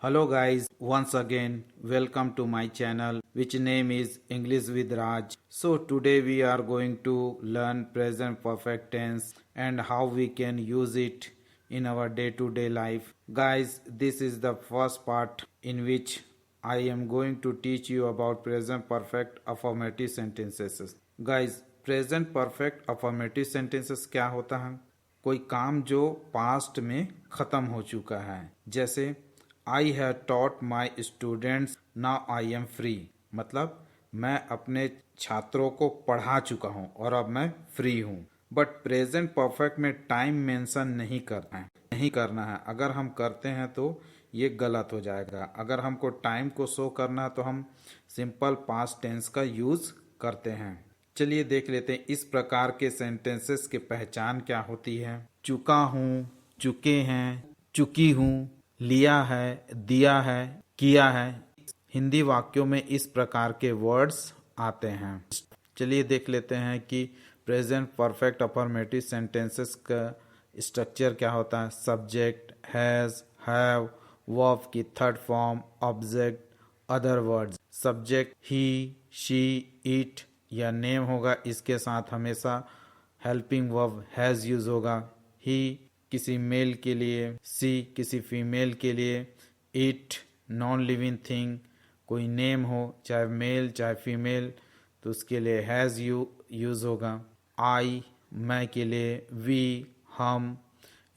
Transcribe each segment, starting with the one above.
Hello guys, once again welcome to my channel which name is English with Raj. So today we are going to learn present perfect tense and how we can use it in our day-to-day life. Guys, this is the first part in which I am going to teach you about present perfect affirmative sentences. Guys, present perfect affirmative sentences क्या होता है? कोई काम जो past में खत्म हो चुका है, जैसे I have taught my students now I am free. मतलब मैं अपने छात्रों को पढ़ा चुका हूँ और अब मैं फ्री हूँ। बट प्रेजेंट परफेक्ट में टाइम मेंशन नहीं करना है। अगर हम करते हैं तो ये गलत हो जाएगा। अगर हमको टाइम को शो करना है तो हम सिंपल पास्ट टेंस का यूज करते हैं। चलिए देख लेते हैं इस प्रकार के सेंटेंसेस की पहचान क्या होती है। चुका हूँ, चुके हैं, चुकी हूँ, लिया है, दिया है, किया है। हिंदी वाक्यों में इस प्रकार के वर्ड्स आते हैं। चलिए देख लेते हैं कि प्रेजेंट परफेक्ट अफर्मेटिव सेंटेंसेस का स्ट्रक्चर क्या होता है। सब्जेक्ट, हैज, हैव, वर्ब की third form, object, other words. Subject he, she, it या नेम होगा, इसके साथ हमेशा हेल्पिंग वर्ब हैज यूज होगा। ही किसी मेल के लिए, सी किसी फीमेल के लिए, इट नॉन लिविंग थिंग, कोई नेम हो चाहे मेल चाहे फीमेल तो उसके लिए हैज यूज होगा। आई मैं के लिए, वी हम,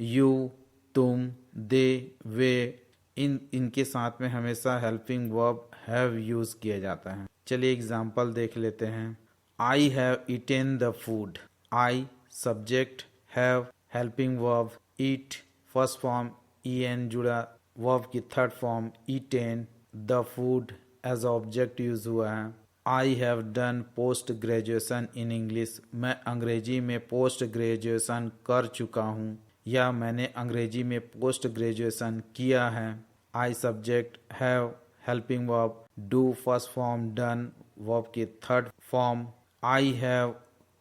यू तुम, दे वे, इनके साथ में हमेशा हेल्पिंग वर्ब हैव यूज किया जाता है। चलिए एग्जाम्पल देख लेते हैं। I have eaten the food. I subject, have helping verb, eat first form en जुड़ा, वर्ब की third form eaten, the food as object use हुआ है। I have done post graduation in English. मैं अंग्रेजी में पोस्ट ग्रेजुएशन कर चुका हूँ या मैंने अंग्रेजी में पोस्ट ग्रेजुएशन किया है। I subject, have helping verb, do first form done, verb की third form. I have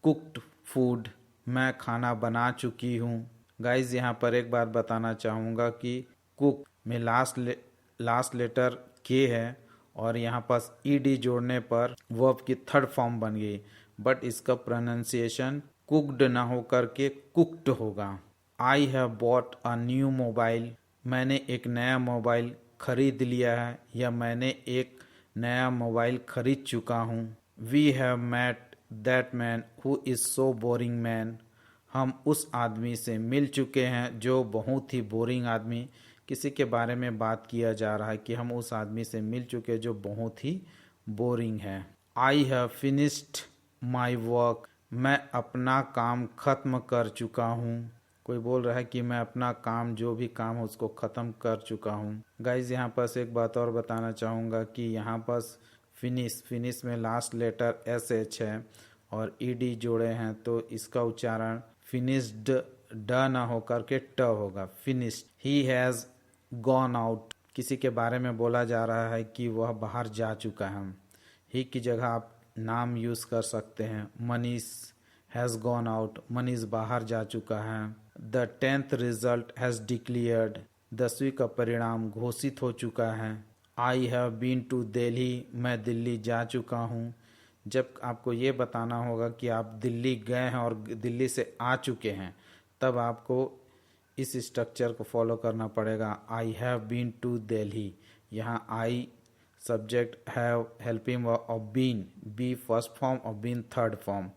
cooked food. मैं खाना बना चुकी हूँ। गाइज यहाँ पर एक बात बताना चाहूँगा कि कुक में लास्ट लेटर के है और यहाँ पास ईडी जोड़ने पर वर्ब की थर्ड फॉर्म बन गई, बट इसका प्रोनाउंसिएशन कुक्ड ना होकर के कुक्ड होगा। I have bought a new mobile. मैंने एक नया मोबाइल खरीद लिया है या मैंने एक नया मोबाइल खरीद चुका हूँ। We have met that man who is so boring man. हम उस आदमी से मिल चुके हैं जो बहुत ही बोरिंग आदमी, किसी के बारे में बात किया जा रहा है कि हम उस आदमी से मिल चुके जो बहुत ही बोरिंग है। I have finished my work. मैं अपना काम खत्म कर चुका हूँ। कोई बोल रहा है कि मैं अपना काम, जो भी काम है उसको ख़त्म कर चुका हूँ। गाइज यहाँ पास एक बात और बताना चाहूँगा कि यहाँ पास फिनिश में लास्ट लेटर एस एच है और ईडी जोड़े हैं तो इसका उच्चारण फिनिश्ड ड ना होकर के ट होगा, finished. He has gone out. किसी के बारे में बोला जा रहा है कि वह बाहर जा चुका है। ही की जगह आप नाम यूज़ कर सकते हैं। Manish has gone out, Manish बाहर जा चुका है। The 10th result has declared. 10वीं का परिणाम घोषित हो चुका है। I have been to Delhi. मैं दिल्ली जा चुका हूँ। जब आपको ये बताना होगा कि आप दिल्ली गए हैं और दिल्ली से आ चुके हैं, तब आपको इस स्ट्रक्चर को फॉलो करना पड़ेगा। I have been to Delhi. यहाँ I subject, have helping of been, be first form और बीन थर्ड फॉर्म।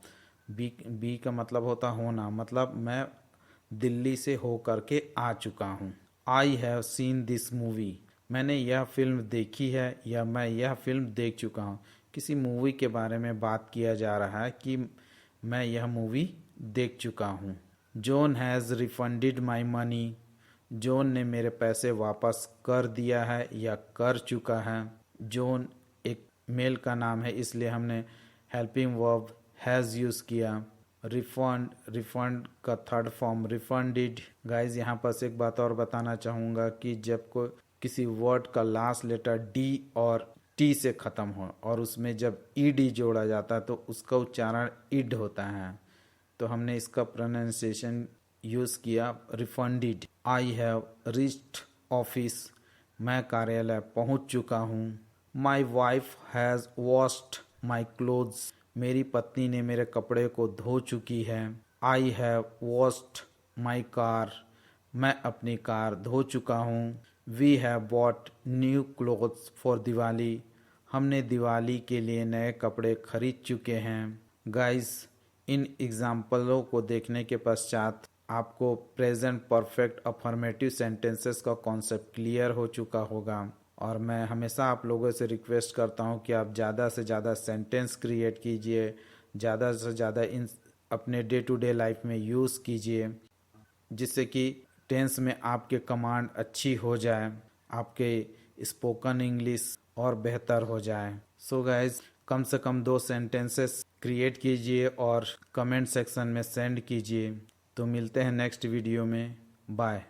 बी का मतलब होता होना, मतलब मैं दिल्ली से होकर के आ चुका हूँ। I have seen this movie. मैंने यह फिल्म देखी है या मैं यह फिल्म देख चुका हूँ। किसी मूवी के बारे में बात किया जा रहा है कि मैं यह मूवी देख चुका हूँ। John has refunded my money. John ने मेरे पैसे वापस कर दिया है या कर चुका है। जॉन एक मेल का नाम है इसलिए हमने हेल्पिंग वर्ब हैज़ यूज़ किया। रिफंड का थर्ड फॉर्म रिफंडेड। गाइज यहाँ पर एक बात और बताना चाहूँगा कि जब कोई किसी वर्ड का लास्ट लेटर डी और टी से ख़त्म हो और उसमें जब ईडी जोड़ा जाता है तो उसका उच्चारण इड होता है, तो हमने इसका प्रोनाउंसिएशन यूज़ किया refunded. I have reached office. मैं कार्यालय पहुंच चुका हूँ। My wife has washed my clothes, मेरी पत्नी ने मेरे कपड़े को धो चुकी है। I have washed my car, मैं अपनी कार धो चुका हूँ। We have bought new clothes for Diwali, हमने दिवाली के लिए नए कपड़े खरीद चुके हैं। गाइस, इन एग्जाम्पलों को देखने के पश्चात आपको प्रेजेंट परफेक्ट अफर्मेटिव सेंटेंसेस का कॉन्सेप्ट क्लियर हो चुका होगा। और मैं हमेशा आप लोगों से रिक्वेस्ट करता हूं कि आप ज़्यादा से ज़्यादा सेंटेंस क्रिएट कीजिए, ज़्यादा से ज़्यादा इन अपने डे टू डे लाइफ में यूज़ कीजिए, जिससे कि टेंस में आपके कमांड अच्छी हो जाए, आपके स्पोकन इंग्लिश और बेहतर हो जाए। सो गाइज, कम से कम 2 सेंटेंसेस क्रिएट कीजिए और कमेंट सेक्शन में सेंड कीजिए। तो मिलते हैं नेक्स्ट वीडियो में। बाय।